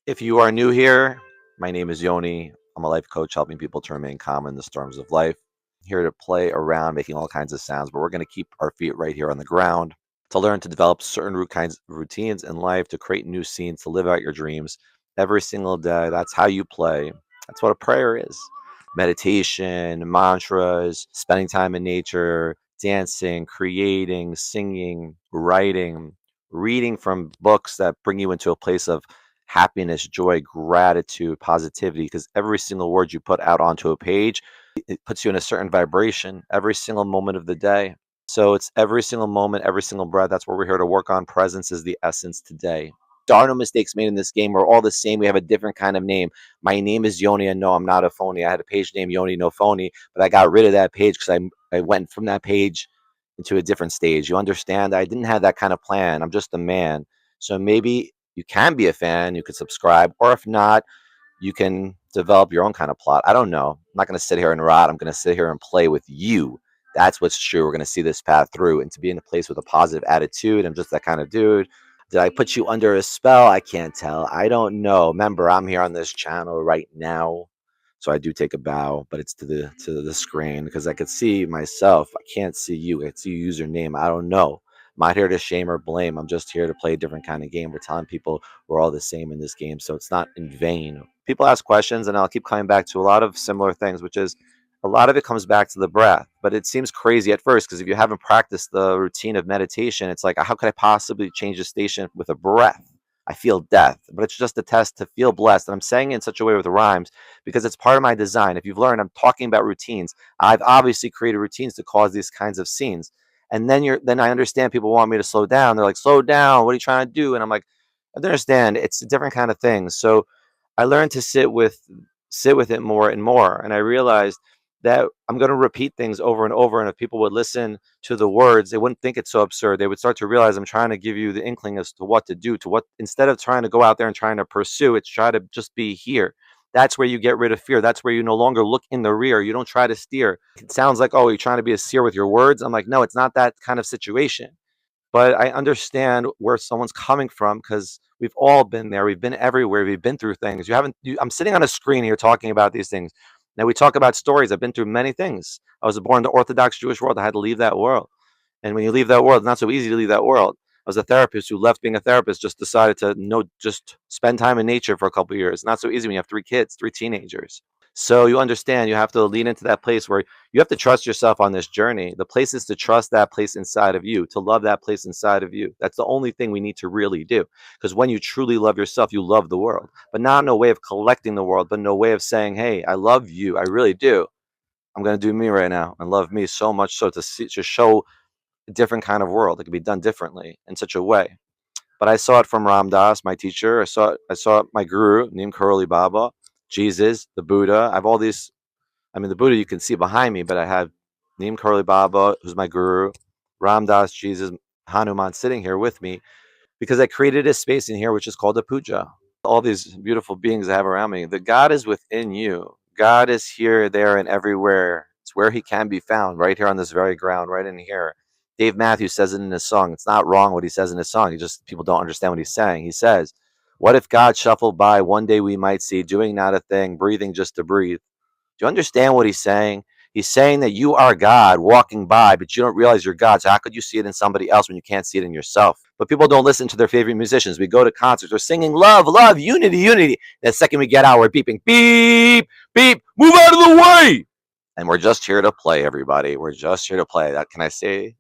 If you are new here, my name is Yoni. I'm a life coach helping people to remain calm in the storms of life. Here to play around making all kinds of sounds, but we're going to keep our feet right here on the ground to learn to develop certain routines in life, to create new scenes, to live out your dreams every single day. That's how you play. That's what a prayer is. Meditation, mantras, spending time in nature, dancing, creating, singing, writing, reading from books that bring you into a place of happiness, joy, gratitude, positivity, because every single word you put out onto a page, it puts you in a certain vibration every single moment of the day. So it's every single moment, every single breath. That's what we're here to work on. Presence is the essence today. There are no mistakes made in this game. We're all the same. We have a different kind of name. My name is Yoni, and no, I'm not a phony. I had a page named Yoni No Phony, but I got rid of that page because I went from that page into a different stage. You understand? I didn't have that kind of plan. I'm just a man. So maybe you can be a fan, you could subscribe, or if not, you can develop your own kind of plot. I don't know. I'm not going to sit here and rot. I'm going to sit here and play with you. That's what's true. We're going to see this path through, and to be in a place with a positive attitude. I'm just that kind of dude. Did I put you under a spell? I can't tell. I don't know. Remember, I'm here on this channel right now. So I do take a bow, but it's to the screen because I could see myself. I can't see you. I see your username. I don't know. I'm not here to shame or blame. I'm just here to play a different kind of game. We're telling people we're all the same in this game, so it's not in vain. People ask questions, and I'll keep coming back to a lot of similar things, which is a lot of it comes back to the breath. But it seems crazy at first because if you haven't practiced the routine of meditation, it's like, how could I possibly change the station with a breath? I feel death, but it's just a test to feel blessed. And I'm saying it in such a way with rhymes because it's part of my design. If you've learned, I'm talking about routines. I've obviously created routines to cause these kinds of scenes. And then I understand people want me to slow down. They're like, slow down. What are you trying to do? And I'm like, I understand. It's a different kind of thing. So I learned to sit with it more and more. And I realized that I'm going to repeat things over and over. And if people would listen to the words, they wouldn't think it's so absurd. They would start to realize I'm trying to give you the inkling as to what to do, to what, instead of trying to go out there and trying to pursue, it's try to just be here. That's where you get rid of fear. That's where you no longer look in the rear. You don't try to steer. It sounds like, oh, you're trying to be a seer with your words. I'm like, no, it's not that kind of situation. But I understand where someone's coming from because we've all been there. We've been everywhere. We've been through things. I'm sitting on a screen here talking about these things. Now we talk about stories. I've been through many things. I was born in the Orthodox Jewish world. I had to leave that world. And when you leave that world, it's not so easy to leave that world. I was a therapist who left being a therapist, just decided to just spend time in nature for a couple of years. Not so easy when you have 3 kids, 3 teenagers. So you understand you have to lean into that place where you have to trust yourself on this journey. The place is to trust that place inside of you, to love that place inside of you. That's the only thing we need to really do. Because when you truly love yourself, you love the world. But not in a way of collecting the world, but in a way of saying, hey, I love you. I really do. I'm going to do me right now and love me so much so to show a different kind of world. It can be done differently in such a way. But I saw it from Ram Dass, my teacher. I saw my guru, Neem Karoli Baba, Jesus, the Buddha. I have all these. I mean, the Buddha you can see behind me, but I have Neem Karoli Baba, who's my guru, Ram Dass, Jesus, Hanuman sitting here with me because I created a space in here which is called a puja. All these beautiful beings I have around me. The God is within you. God is here, there, and everywhere. It's where he can be found, right here on this very ground, right in here. Dave Matthews says it in his song. It's not wrong what he says in his song. He just, people don't understand what he's saying. He says, what if God shuffled by? One day we might see, doing not a thing, breathing just to breathe. Do you understand what he's saying? He's saying that you are God walking by, but you don't realize you're God. So how could you see it in somebody else when you can't see it in yourself? But people don't listen to their favorite musicians. We go to concerts. We're singing love, love, unity, unity. The second we get out, we're beeping, beep, beep, move out of the way. And we're just here to play, everybody. We're just here to play. That can I say?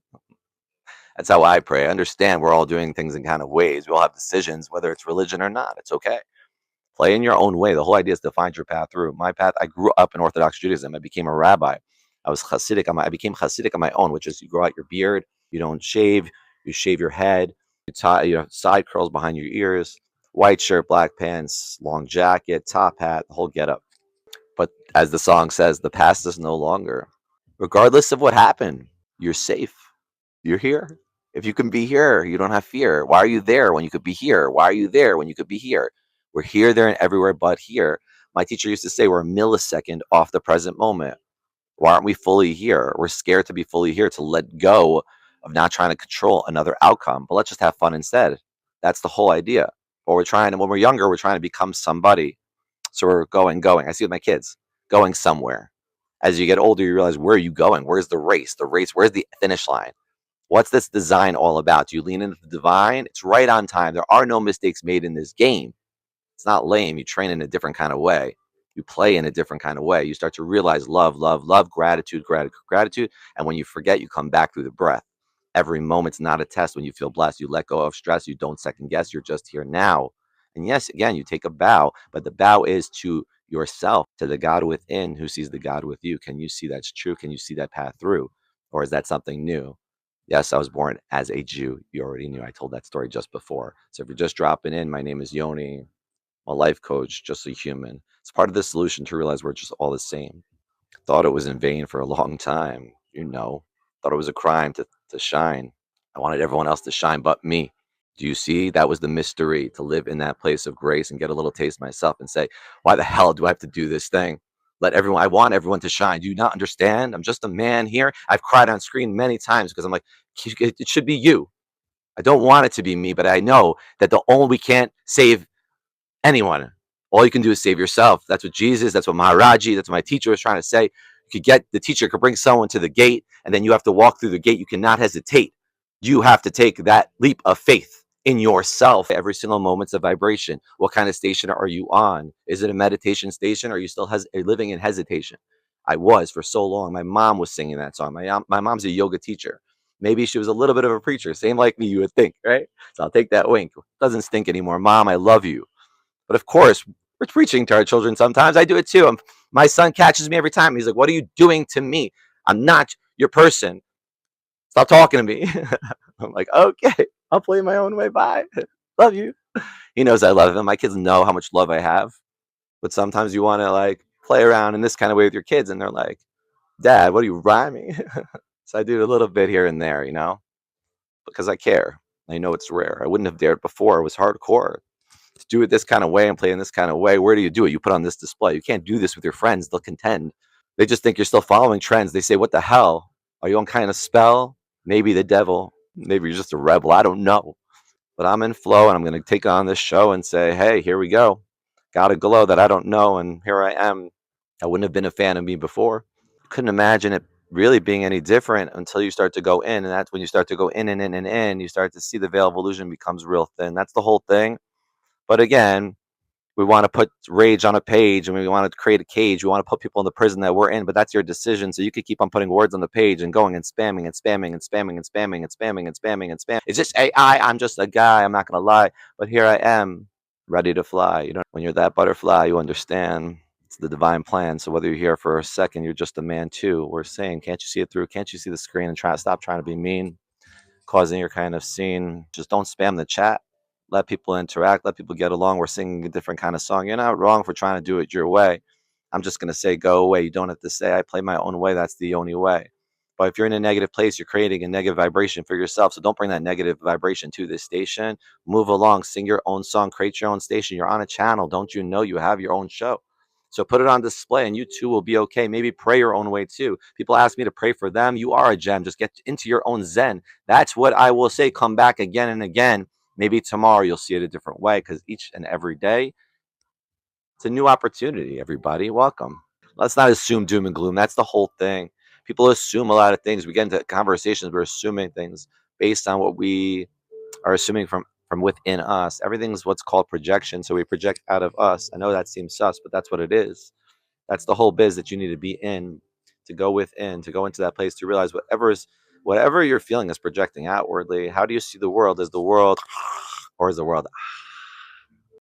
That's how I pray. I understand we're all doing things in kind of ways. We all have decisions, whether it's religion or not. It's okay. Play in your own way. The whole idea is to find your path through. My path, I grew up in Orthodox Judaism. I became a rabbi. I became Hasidic on my own, which is you grow out your beard, you don't shave, you shave your head, you tie your side curls behind your ears, white shirt, black pants, long jacket, top hat, the whole getup. But as the song says, the past is no longer. Regardless of what happened, you're safe. You're here. If you can be here, you don't have fear. Why are you there when you could be here? Why are you there when you could be here? We're here, there, and everywhere but here. My teacher used to say we're a millisecond off the present moment. Why aren't we fully here? We're scared to be fully here, to let go of not trying to control another outcome. But let's just have fun instead. That's the whole idea. Or we're trying to, when we're younger, we're trying to become somebody. So we're going. I see with my kids going somewhere. As you get older, you realize, where are you going? Where's the race? The race, where's the finish line? What's this design all about? Do you lean into the divine? It's right on time. There are no mistakes made in this game. It's not lame. You train in a different kind of way. You play in a different kind of way. You start to realize love, love, love, gratitude, gratitude, gratitude. And when you forget, you come back through the breath. Every moment's not a test. When you feel blessed, you let go of stress. You don't second guess. You're just here now. And yes, again, you take a bow, but the bow is to yourself, to the God within who sees the God with you. Can you see that's true? Can you see that path through? Or is that something new? Yes, I was born as a Jew. You already knew. I told that story just before. So if you're just dropping in, my name is Yoni. I'm a life coach, just a human. It's part of the solution to realize we're just all the same. Thought it was in vain for a long time, Thought it was a crime to shine. I wanted everyone else to shine but me. Do you see? That was the mystery, to live in that place of grace and get a little taste myself and say, why the hell do I have to do this thing? I want everyone to shine. Do you not understand? I'm just a man here. I've cried on screen many times because I'm like, it should be you. I don't want it to be me, but I know that we can't save anyone. All you can do is save yourself. That's what Jesus, that's what Maharaji, that's what my teacher was trying to say. The teacher could bring someone to the gate, and then you have to walk through the gate. You cannot hesitate. You have to take that leap of faith in yourself. Every single moment's a vibration. What kind of station are you on? Is it a meditation station, or are you still living in hesitation? I was for so long. My mom was singing that song. My mom's a yoga teacher. Maybe she was a little bit of a preacher, same like me, you would think, right? So I'll take that wink. Doesn't stink anymore. Mom, I love you. But of course, we're preaching to our children sometimes. I do it too. My son catches me every time. He's like, what are you doing to me? I'm not your person. Stop talking to me. I'm like, okay, I'll play my own way. Bye. Love you. He knows I love him. My kids know how much love I have. But sometimes you want to like play around in this kind of way with your kids. And they're like, Dad, what are you rhyming? So I do a little bit here and there, because I care. I know it's rare. I wouldn't have dared before. It was hardcore to do it this kind of way and play in this kind of way. Where do you do it? You put on this display. You can't do this with your friends. They'll contend. They just think you're still following trends. They say, what the hell? Are you on kind of spell? Maybe the devil. Maybe you're just a rebel. I don't know. But I'm in flow, and I'm going to take on this show and say, hey, here we go. Got a glow that I don't know, and here I am. I wouldn't have been a fan of me before. Couldn't imagine it really being any different until you start to go in. And that's when you start to go in and in and in. You start to see the veil of illusion becomes real thin. That's the whole thing. But again, we want to put rage on a page, and we want to create a cage. We want to put people in the prison that we're in, but that's your decision. So you could keep on putting words on the page and going and spamming and spamming and spamming and spamming and spamming and spamming and spamming. It's just AI. I'm just a guy. I'm not going to lie. But here I am, ready to fly. When you're that butterfly, you understand it's the divine plan. So whether you're here for a second, you're just a man too. We're saying, can't you see it through? Can't you see the screen? And stop trying to be mean, causing your kind of scene. Just don't spam the chat. Let people interact. Let people get along. We're singing a different kind of song. You're not wrong for trying to do it your way. I'm just going to say, go away. You don't have to say, I play my own way. That's the only way. But if you're in a negative place, you're creating a negative vibration for yourself. So don't bring that negative vibration to this station. Move along. Sing your own song. Create your own station. You're on a channel. Don't you know you have your own show? So put it on display, and you too will be okay. Maybe pray your own way too. People ask me to pray for them. You are a gem. Just get into your own zen. That's what I will say. Come back again and again. Maybe tomorrow you'll see it a different way, because each and every day, it's a new opportunity, everybody. Welcome. Let's not assume doom and gloom. That's the whole thing. People assume a lot of things. We get into conversations, we're assuming things based on what we are assuming from within us. Everything's what's called projection. So we project out of us. I know that seems sus, but that's what it is. That's the whole biz that you need to be in, to go within, to go into that place, to realize whatever you're feeling is projecting outwardly. How do you see the world? Is the world or is the world?